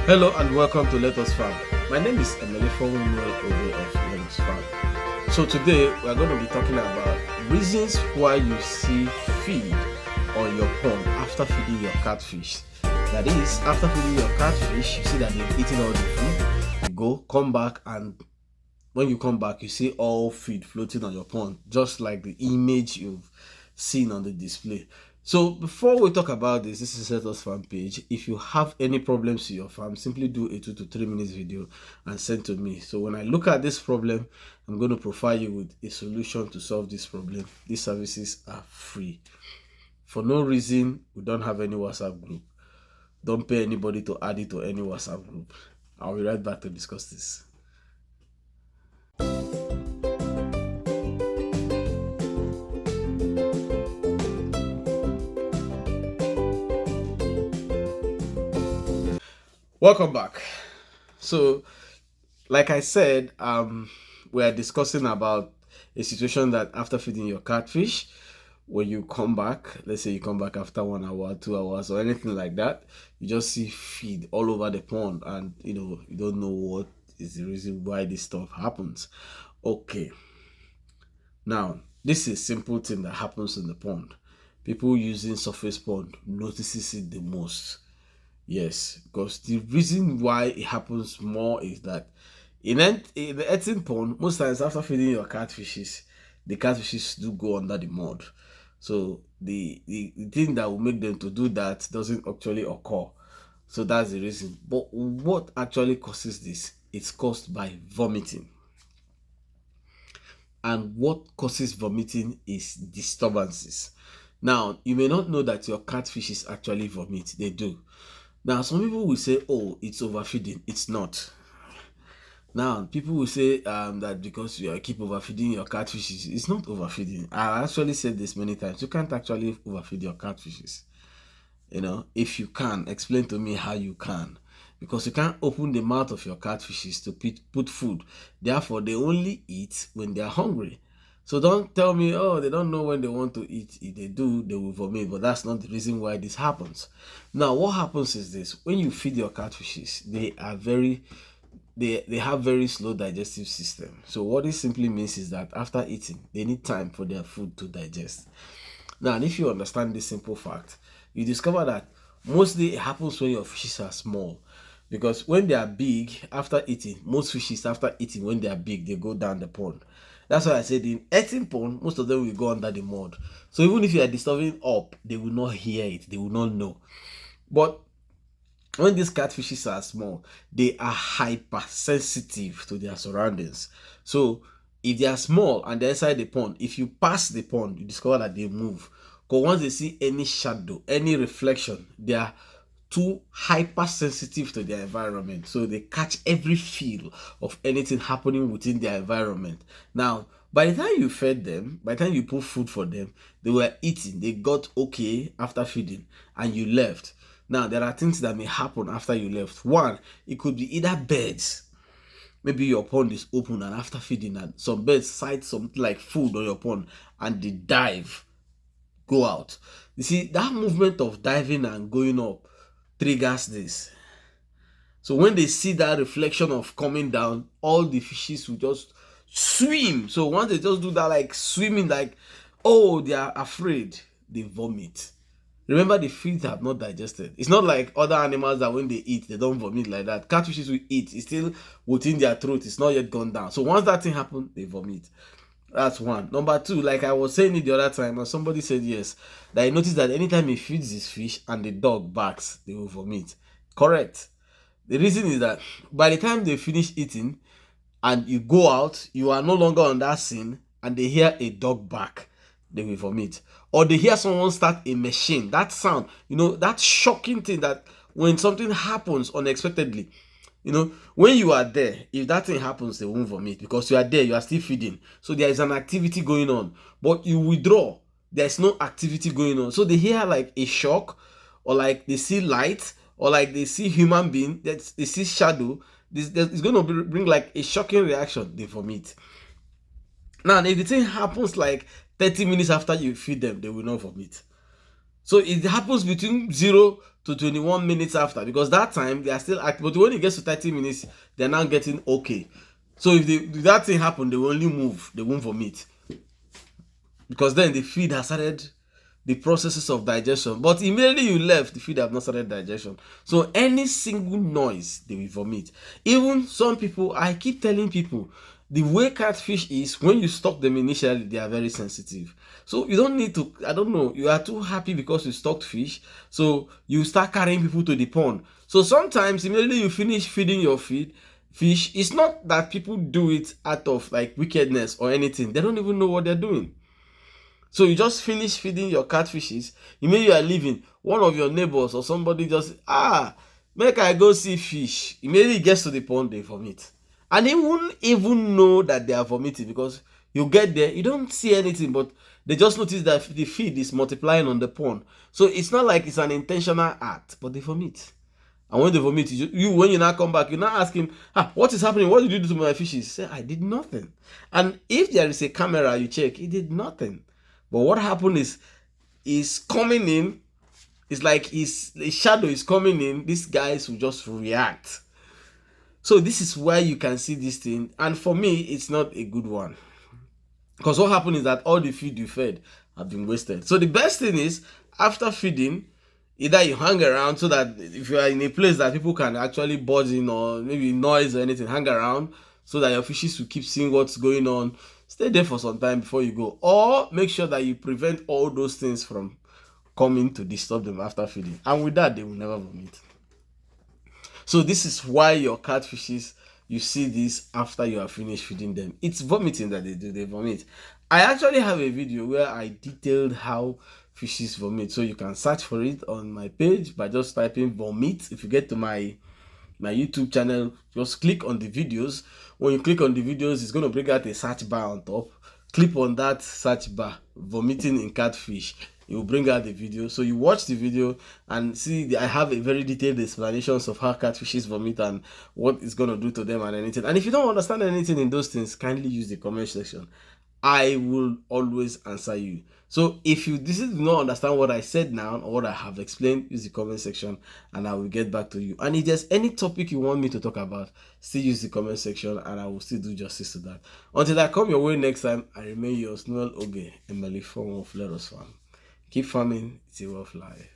Hello and welcome to Let Us Farm. My name is Emily Fowunwell Obe of Let Us Farm. So today we are going to be talking about reasons why you see feed on your pond after feeding your catfish. That is, after feeding your catfish, you see that they've eaten all the food. You come back, and when you come back, you see all feed floating on your pond, just like the image you've seen on the display. So before we talk about this is Let Us Farm page. If you have any problems to your farm, simply do a 2 to 3 minutes video and send to me. So when I look at this problem, I'm going to provide you with a solution to solve this problem. These services are free. For no reason, we don't have any WhatsApp group. Don't pay anybody to add it to any WhatsApp group. I'll be right back to discuss this. Welcome back. So, like I said, we are discussing about a situation that after feeding your catfish, when you come back, let's say you come back after 1 hour, 2 hours, or anything like that, you just see feed all over the pond, and you don't know what is the reason why this stuff happens. Okay. Now, this is a simple thing that happens in the pond. People using surface pond notices it the most. Yes, because the reason why it happens more is that in the eating pond, most times after feeding your catfishes, the catfishes do go under the mud. So the thing that will make them to do that doesn't actually occur. So that's the reason. But what actually causes this? It's caused by vomiting. And what causes vomiting is disturbances. Now, you may not know that your catfishes actually vomit. They do. Now, some people will say, oh, it's overfeeding. It's not. Now, people will say that because you keep overfeeding your catfishes, it's not overfeeding. I actually said this many times. You can't actually overfeed your catfishes. If you can, explain to me how you can. Because you can't open the mouth of your catfishes to put food. Therefore, they only eat when they are hungry. So don't tell me, oh, they don't know when they want to eat. If they do, they will vomit. But that's not the reason why this happens. Now, what happens is this. When you feed your catfishes, they have very slow digestive system. So what this simply means is that after eating, they need time for their food to digest. Now, and if you understand this simple fact, you discover that mostly it happens when your fishes are small. Because when they are big, after eating, most fishes after eating, when they are big, they go down the pond. That's why I said in eating pond, most of them will go under the mud. So even if you are disturbing up, they will not hear it. They will not know. But when these catfishes are small, they are hypersensitive to their surroundings. So if they are small and they're inside the pond, if you pass the pond, you discover that they move. Because once they see any shadow, any reflection, they are too hypersensitive to their environment. So they catch every feel of anything happening within their environment. Now, by the time you fed them, by the time you put food for them, they were eating, they got okay after feeding, and you left. Now, there are things that may happen after you left. One, it could be either birds. Maybe your pond is open, and after feeding, and some birds sight something like food on your pond, and they dive, go out. You see, that movement of diving and going up triggers this. So when they see that reflection of coming down, all the fishes will just swim. So once they just do that, like swimming, like, oh, they are afraid, they vomit. Remember, the feet have not digested. It's not like other animals that when they eat, they don't vomit like that. Catfishes will eat. It's still within their throat. It's not yet gone down. So once that thing happens, they vomit. That's one. Number two, like I was saying it the other time, and somebody said yes, that he noticed that anytime he feeds his fish and the dog barks, they will vomit. Correct. The reason is that by the time they finish eating and you go out, you are no longer on that scene, and they hear a dog bark, they will vomit. Or they hear someone start a machine. That sound, that shocking thing that when something happens unexpectedly, when you are there, if that thing happens, they won't vomit because you are there, you are still feeding. So there is an activity going on, but you withdraw, there's no activity going on. So they hear like a shock, or like they see light, or like they see human being, they see shadow. It's going to bring like a shocking reaction, they vomit. Now, if the thing happens like 30 minutes after you feed them, they will not vomit. So it happens between 0 to 21 minutes after, because that time they are still active. But when it gets to 30 minutes, they're now getting okay. So if that thing happen, they will only move, they won't vomit, because then the feed has started the processes of digestion. But immediately you left, the feed have not started digestion. So any single noise, they will vomit. Even some people, I keep telling people, the way catfish is, when you stock them initially, they are very sensitive. So you don't need to, I don't know, you are too happy because you stocked fish, so you start carrying people to the pond. So sometimes immediately you finish feeding your fish, it's not that people do it out of like wickedness or anything. They don't even know what they're doing. So you just finish feeding your catfishes, immediately you are leaving, one of your neighbors or somebody just, make I go see fish. Immediately it gets to the pond, they vomit. And they won't even know that they are vomiting, because you get there, you don't see anything, but they just notice that the feed is multiplying on the pond. So it's not like it's an intentional act, but they vomit. And when they vomit, when you now come back, you now ask him, what is happening? What did you do to my fishes? Say, I did nothing. And if there is a camera, you check, he did nothing. But what happened is coming in, it's like his shadow is coming in, these guys will just react. So this is where you can see this thing. And for me, it's not a good one. Because what happened is that all the feed you fed have been wasted. So the best thing is, after feeding, either you hang around, so that if you are in a place that people can actually buzz in, or maybe noise or anything, hang around so that your fishes will keep seeing what's going on. Stay there for some time before you go. Or make sure that you prevent all those things from coming to disturb them after feeding. And with that, they will never vomit. So this is why your catfishes, you see this after you are finished feeding them. It's vomiting that they do, they vomit. I actually have a video where I detailed how fishes vomit. So you can search for it on my page by just typing vomit. If you get to my YouTube channel, just click on the videos. When you click on the videos, it's going to bring out a search bar on top. Click on that search bar, vomiting in catfish. It will bring out the video. So you watch the video and see, I have a very detailed explanations of how catfishes vomit and what it's going to do to them and anything. And if you don't understand anything in those things, kindly use the comment section. I will always answer you. So if you do not understand what I said now or what I have explained, use the comment section and I will get back to you. And if there's any topic you want me to talk about, still use the comment section and I will still do justice to that. Until I come your way next time, I remain your Snowell Oge, Emily form of Let Us Farm. Keep farming, it's a way of life.